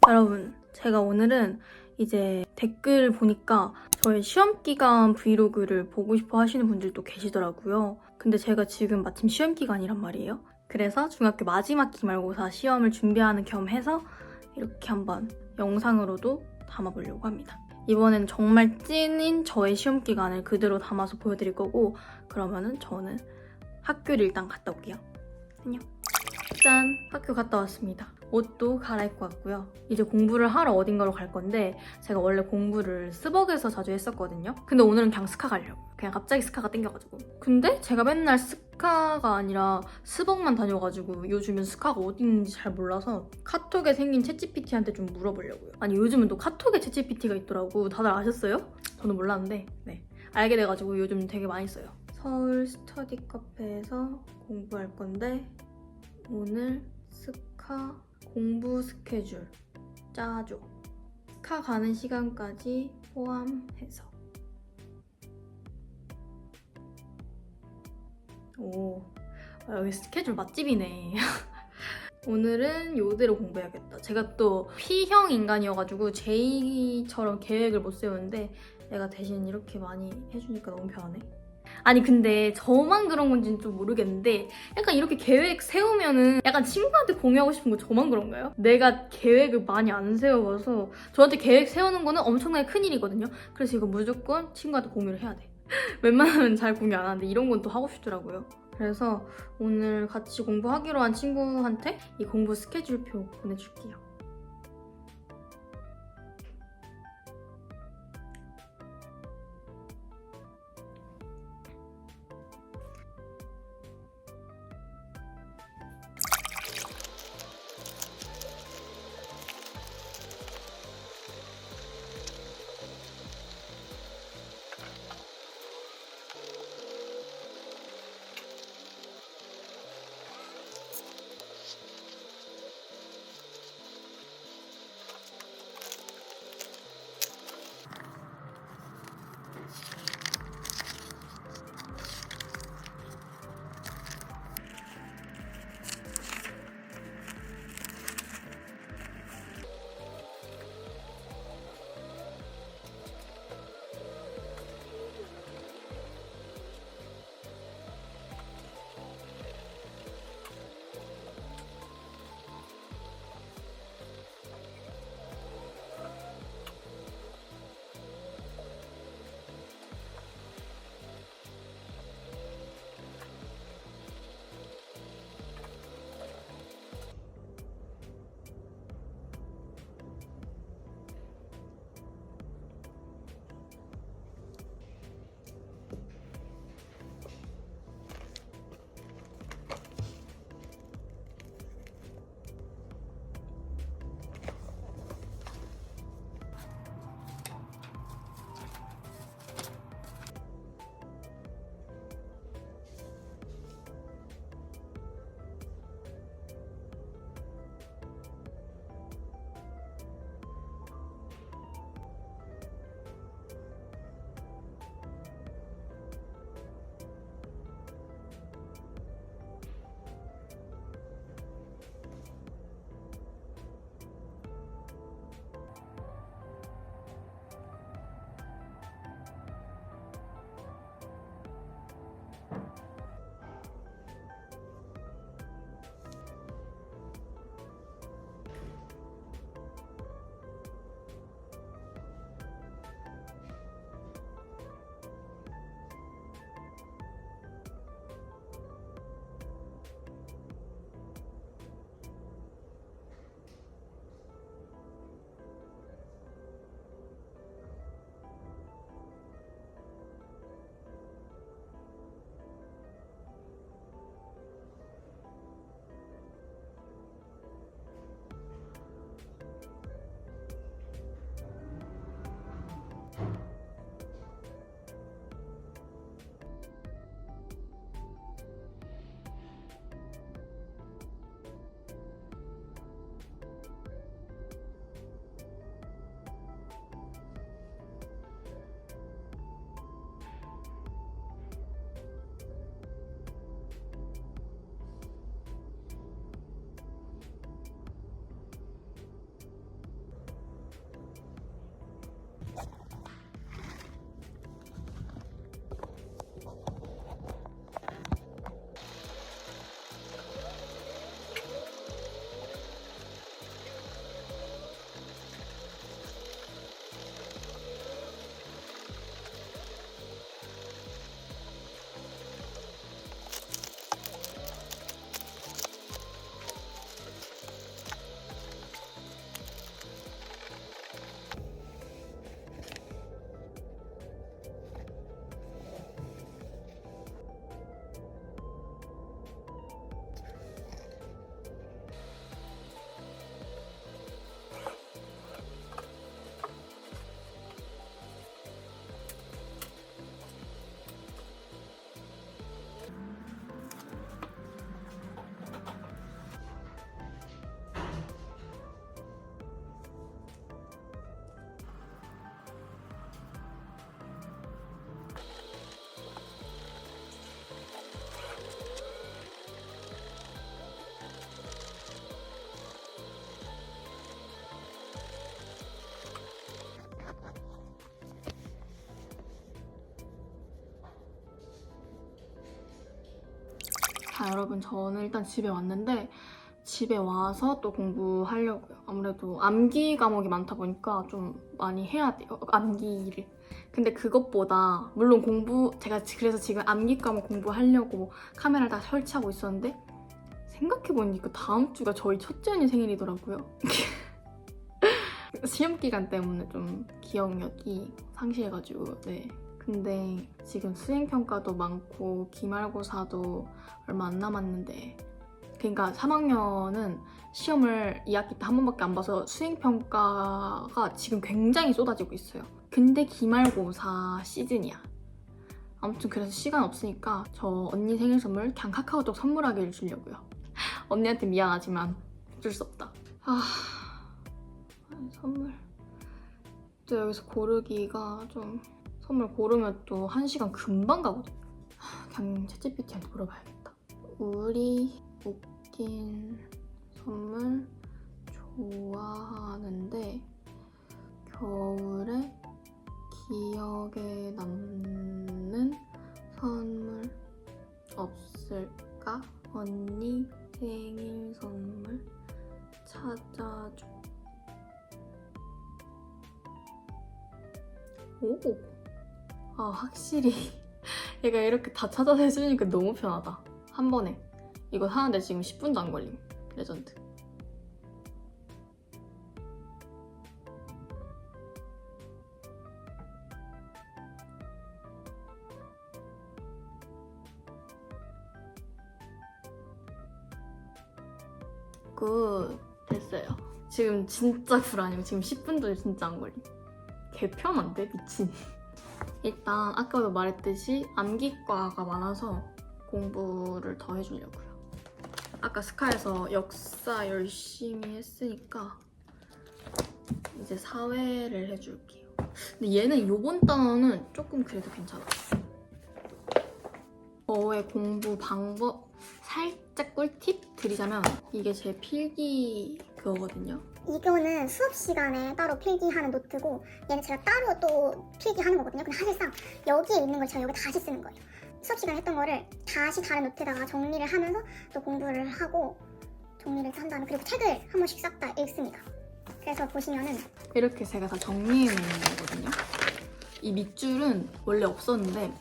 여러분, 제가 오늘은 이제 댓글 보니까 저의 시험기간 브이로그를 보고 싶어 하시는 분들도 계시더라고요. 근데 제가 지금 마침 시험기간이란 말이에요. 그래서 중학교 마지막 기말고사 시험을 준비하는 겸 해서 이렇게 한번 영상으로도 담아보려고 합니다. 이번엔 정말 찐인 저의 시험기간을 그대로 담아서 보여드릴 거고, 그러면은 저는 학교를 일단 갔다 올게요. 안녕. 짠! 학교 갔다 왔습니다. 옷도 갈아입고 왔고요. 이제 공부를 하러 어딘가로 갈 건데, 제가 원래 공부를 스벅에서 자주 했었거든요. 근데 오늘은 그냥 스카 가려고. 그냥 갑자기 스카가 땡겨가지고. 근데 제가 맨날 스카가 아니라 스벅만 다녀가지고 요즘은 스카가 어디 있는지 잘 몰라서 카톡에 생긴 챗GPT한테 좀 물어보려고요. 아니, 요즘은 또 카톡에 챗GPT가 있더라고. 다들 아셨어요? 저는 몰랐는데, 네. 알게 돼가지고 요즘 되게 많이 써요. 서울 스터디 카페에서 공부할 건데, 오늘 스카 공부 스케줄 짜줘. 스카 가는 시간까지 포함해서. 오, 여기 스케줄 맛집이네. 오늘은 요대로 공부해야겠다. 제가 또 P형 인간이어가지고 J처럼 계획을 못 세우는데 내가 대신 이렇게 많이 해주니까 너무 편하네. 아니 근데 저만 그런 건지는 좀 모르겠는데 약간 이렇게 계획 세우면은 약간 친구한테 공유하고 싶은 거 저만 그런가요? 내가 계획을 많이 안 세워서 저한테 계획 세우는 거는 엄청나게 큰일이거든요. 그래서 이거 무조건 친구한테 공유를 해야 돼. 웬만하면 잘 공유 안 하는데 이런 건 또 하고 싶더라고요. 그래서 오늘 같이 공부하기로 한 친구한테 이 공부 스케줄표 보내줄게요. 자, 여러분, 저는 일단 집에 왔는데 집에 와서 또 공부하려고요. 아무래도 암기 과목이 많다 보니까 좀 많이 해야 돼요. 암기를. 근데 그것보다 물론 제가 그래서 지금 암기 과목 공부하려고 카메라를 다 설치하고 있었는데 생각해보니까 다음 주가 저희 첫째 언니 생일이더라고요. 시험 기간 때문에 좀 기억력이 상실해가지고 네. 근데 지금 수행평가도 많고 기말고사도 얼마 안 남았는데 그러니까 3학년은 시험을 2학기 때 한 번밖에 안 봐서 수행평가가 지금 굉장히 쏟아지고 있어요. 근데 기말고사 시즌이야. 아무튼 그래서 시간 없으니까 저 언니 생일 선물 그냥 카카오톡 선물하기를 주려고요. 언니한테 미안하지만 어쩔 수 없다. 선물 또 여기서 고르기가 좀 선물 고르면 또 1시간 금방 가거든. 그냥 챗GPT한테 물어봐야겠다. 우리 웃긴 선물 좋아하는데 겨울에 기억에 남는 선물 없을까? 언니 생일 선물 찾아줘. 오! 확실히 얘가 이렇게 다 찾아서 해주니까 너무 편하다. 한 번에. 이거 하는데 지금 10분도 안 걸림. 레전드. 굿. 됐어요. 지금 진짜 불안해요. 지금 10분도 진짜 안 걸림. 개 편한데? 미친. 일단 아까도 말했듯이 암기과가 많아서 공부를 더 해주려고요. 아까 스카에서 역사 열심히 했으니까 이제 사회를 해줄게요. 근데 얘는 요번 단어는 조금 그래도 괜찮아. 저의 공부 방법 살짝 꿀팁 드리자면 이게 제 필기 그거거든요. 이거는 수업 시간에 따로 필기하는 노트고 얘는 제가 따로 또 필기하는 거거든요. 근데 사실상 여기에 있는 걸 제가 여기 다시 쓰는 거예요. 수업 시간에 했던 거를 다시 다른 노트에다가 정리를 하면서 또 공부를 하고 정리를 한 다음에 그리고 책을 한 번씩 싹 다 읽습니다. 그래서 보시면은 이렇게 제가 다 정리해 놓는 거거든요. 이 밑줄은 원래 없었는데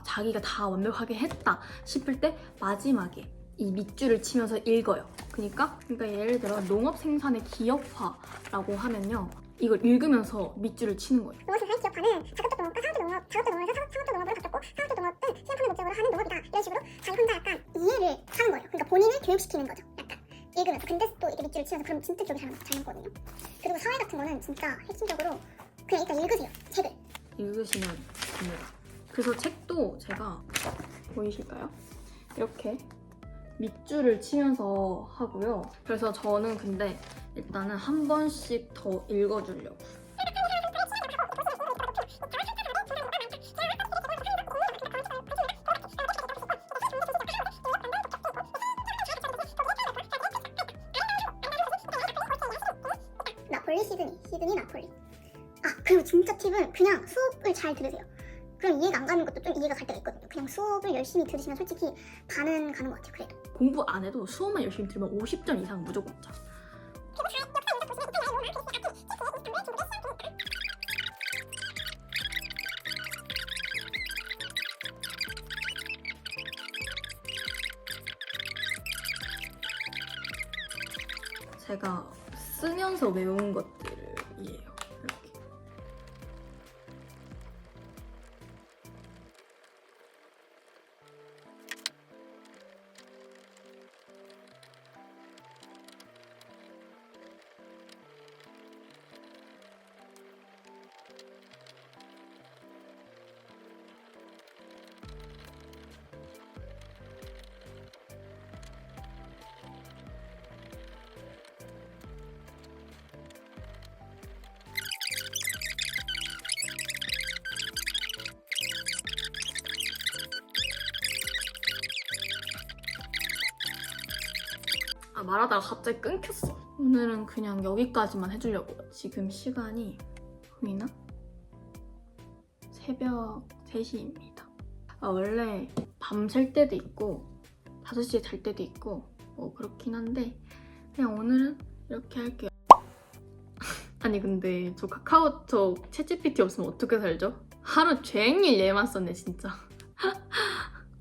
자기가 다 완벽하게 했다 싶을 때 마지막에 이 밑줄을 치면서 읽어요. 그러니까 예를 들어 농업 생산의 기업화라고 하면요. 이걸 읽으면서 밑줄을 치는 거예요. 농업 생산의 기업화는 자급적 농업과 상업적 농업에서 상업적 농업으로 바뀌었고 상업적 농업은 시행판을 목적으로 하는 농업이다. 이런 식으로 자기 혼자 약간 이해를 하는 거예요. 그러니까 본인을 교육시키는 거죠. 약간 읽으면서. 근데 또 이렇게 밑줄을 치면서 그럼 진짜 기억이 잘 남거든요. 그리고 사회 같은 거는 진짜 핵심적으로 그냥 일단 읽으세요. 책을. 읽으시면 됩니다. 그래서 책도 제가 보이실까요? 이렇게 밑줄을 치면서 하고요. 그래서 저는 근데 일단은 한 번씩 더 읽어주려고. 나폴리 시드니 나폴리. 그리고 진짜 팁은 그냥 수업을 잘 들으세요. 그럼 이해가 안 가는 것도 좀 이해가 갈 때가 있거든요. 그냥 수업을 열심히 들으시면 솔직히 반은 가는 것 같아요. 그래도 공부 안 해도 수업만 열심히 들으면 50점 이상 무조건 맞아. 제가 쓰면서 외운 것들이에요. 이렇게. 말하다가 갑자기 끊겼어. 오늘은 그냥 여기까지만 해주려고요. 지금 시간이 보이나? 새벽 3시입니다. 원래 밤샐 때도 있고 5시에 잘 때도 있고 뭐 그렇긴 한데 그냥 오늘은 이렇게 할게요. 아니 근데 저 카카오톡 챗GPT 없으면 어떻게 살죠? 하루 종일 얘만 썼네 진짜.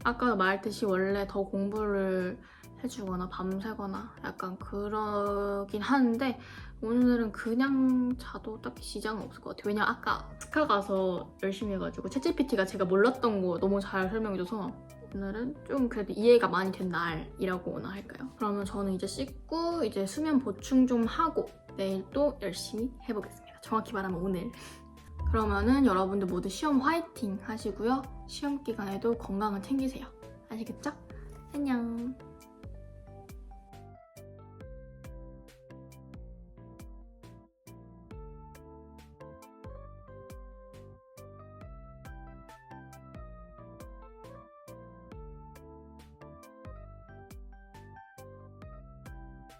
아까 말했듯이 원래 더 공부를 해주거나 밤새거나 약간 그러긴 하는데 오늘은 그냥 자도 딱히 지장은 없을 것 같아요. 왜냐면 아까 스카 가서 열심히 해가지고 챗GPT가 제가 몰랐던 거 너무 잘 설명해줘서 오늘은 좀 그래도 이해가 많이 된 날이라고나 할까요? 그러면 저는 이제 씻고 이제 수면 보충 좀 하고 내일 또 열심히 해보겠습니다. 정확히 말하면 오늘. 그러면은 여러분들 모두 시험 화이팅 하시고요. 시험 기간에도 건강을 챙기세요. 아시겠죠? 안녕.